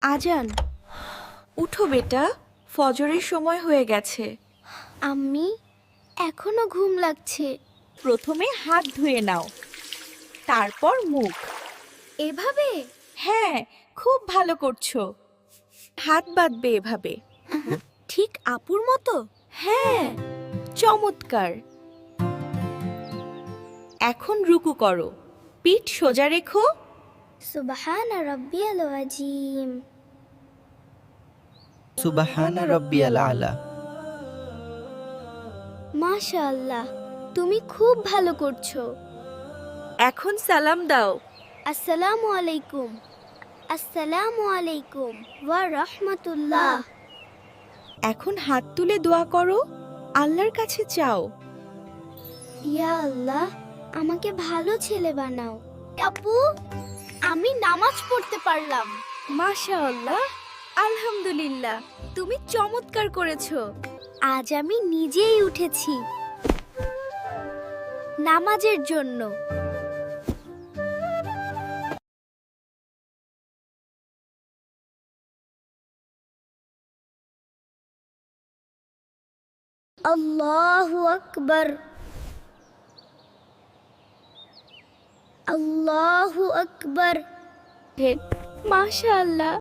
আজান, উঠো বেটা, ফজরের সময় হয়ে গেছে। আম্মি, এখনো ঘুম লাগছে। প্রথমে হাত ধুয়ে নাও, তারপর মুখ। এভাবে? হ্যাঁ, খুব ভালো করছো। হাত বাঁধবে এভাবে। ঠিক আপুর মতো? হ্যাঁ, চমৎকার। এখন রুকু করো, পিঠ সোজা রেখো। সুবহান রাব্বিয়াল আযীম। সুবহানা রাব্বিয়াল আলা। মাশাআল্লাহ, তুমি খুব ভালো করছো। এখন সালাম দাও। আসসালামু আলাইকুম। আসসালামু আলাইকুম ওয়া রাহমাতুল্লাহ। এখন হাত তুলে দোয়া করো, আল্লাহর কাছে চাও। ইয়া আল্লাহ, আমাকে ভালো ছেলে বানাও। আপু, আমি নামাজ পড়তে পারলাম। মাশাআল্লাহ, আলহামদুলিল্লাহ, তুমি চমৎকার করেছো। আজ আমি নিজেই উঠেছি নামাজের জন্য। আল্লাহু আকবার। আল্লাহু আকবার। মাশাআল্লাহ।